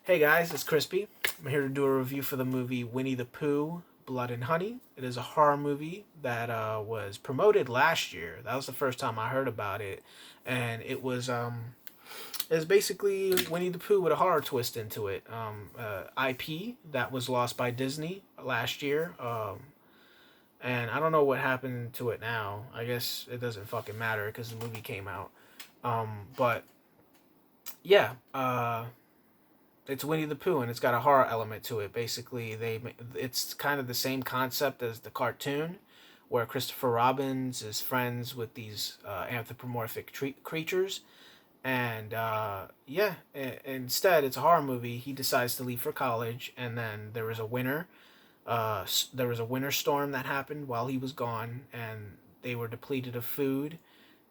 Hey guys, it's Crispy. I'm here to do a review for the movie Winnie the Pooh, Blood and Honey. It is a horror movie that was promoted last year. That was the first time I heard about it, and it was basically Winnie the Pooh with a horror twist into it. IP that was lost by Disney last year, and I don't know what happened to it now. I guess it doesn't fucking matter because the movie came out. But yeah, it's Winnie the Pooh, and it's got a horror element to it. Basically, it's kind of the same concept as the cartoon, where Christopher Robins is friends with these anthropomorphic creatures, and instead it's a horror movie. He decides to leave for college, and then there was a winter. There was a winter storm that happened while he was gone, and they were depleted of food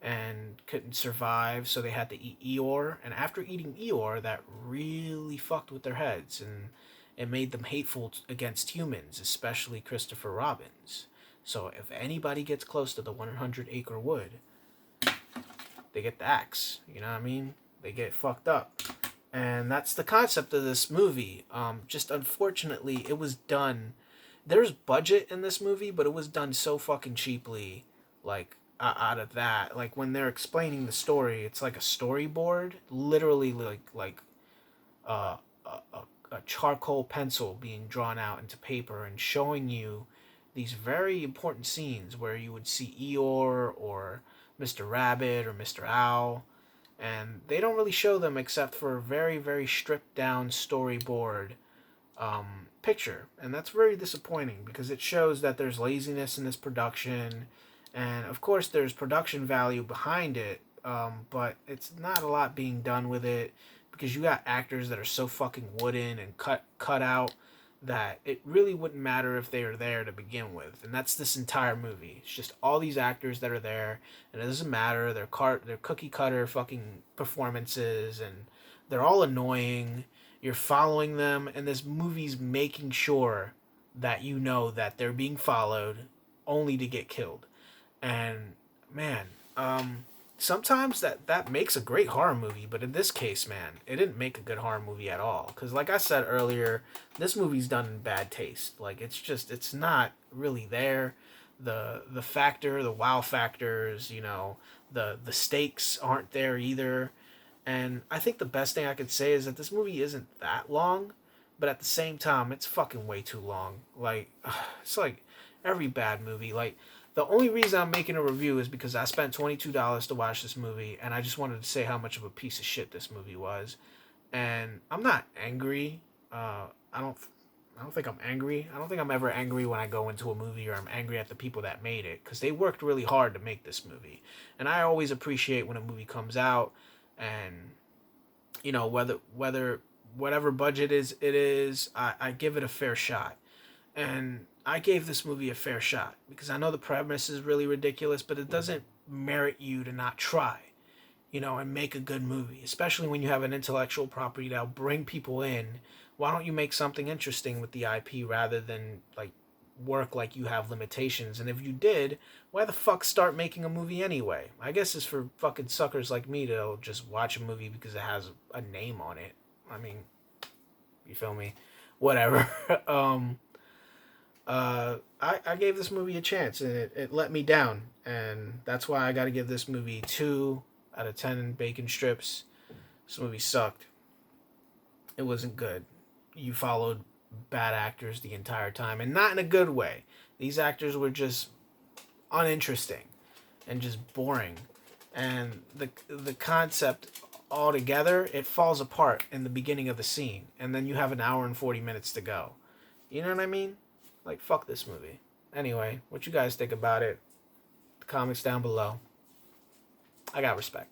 and couldn't survive, so they had to eat Eeyore. And after eating Eeyore, that really fucked with their heads, and it made them hateful against humans, especially Christopher Robins. So if anybody gets close to the 100-acre wood, they get the axe. You know what I mean? They get fucked up. And that's the concept of this movie. Just unfortunately, it was done. There's budget in this movie, but it was done so fucking cheaply. Like, out of that, like when they're explaining the story, it's like a storyboard, literally a charcoal pencil being drawn out into paper and showing you these very important scenes where you would see Eeyore or Mr. Rabbit or Mr. Owl, and they don't really show them except for a very, very stripped down storyboard picture. And that's very disappointing because it shows that there's laziness in this production, and of course there's production value behind it, but it's not a lot being done with it because you got actors that are so fucking wooden and cut out that it really wouldn't matter if they were there to begin with. And that's this entire movie. It's just all these actors that are there, and it doesn't matter. They're cookie cutter fucking performances, and they're all annoying. You're following them, and this movie's making sure that you know that they're being followed only to get killed. And man, sometimes that makes a great horror movie, but in this case, man, it didn't make a good horror movie at all. Because like I said earlier, this movie's done in bad taste. Like it's not really there. The wow factors, the stakes aren't there either. And I think the best thing I could say is that this movie isn't that long, but at the same time, it's fucking way too long. Like, it's like every bad movie. Like, the only reason I'm making a review is because I spent $22 to watch this movie, and I just wanted to say how much of a piece of shit this movie was. And I'm not angry. I don't think I'm angry. I don't think I'm ever angry when I go into a movie or I'm angry at the people that made it because they worked really hard to make this movie. And I always appreciate when a movie comes out and whether whatever budget it is, I give it a fair shot. And I gave this movie a fair shot because I know the premise is really ridiculous, but it doesn't merit you to not try, and make a good movie, especially when you have an intellectual property that'll bring people in. Why don't you make something interesting with the IP rather than like work like you have limitations? And if you did, why the fuck start making a movie anyway? I guess it's for fucking suckers like me to just watch a movie because it has a name on it. I mean, you feel me? Whatever. I gave this movie a chance and it let me down, and that's why I got to give this movie 2 out of 10 bacon strips. This movie sucked. It wasn't good. You followed bad actors the entire time, and not in a good way. These actors were just uninteresting and just boring, and the concept altogether, it falls apart in the beginning of the scene, and then you have an hour and 40 minutes to go. You know what I mean? Like, fuck this movie. Anyway, what you guys think about it? The comments down below. I got respect.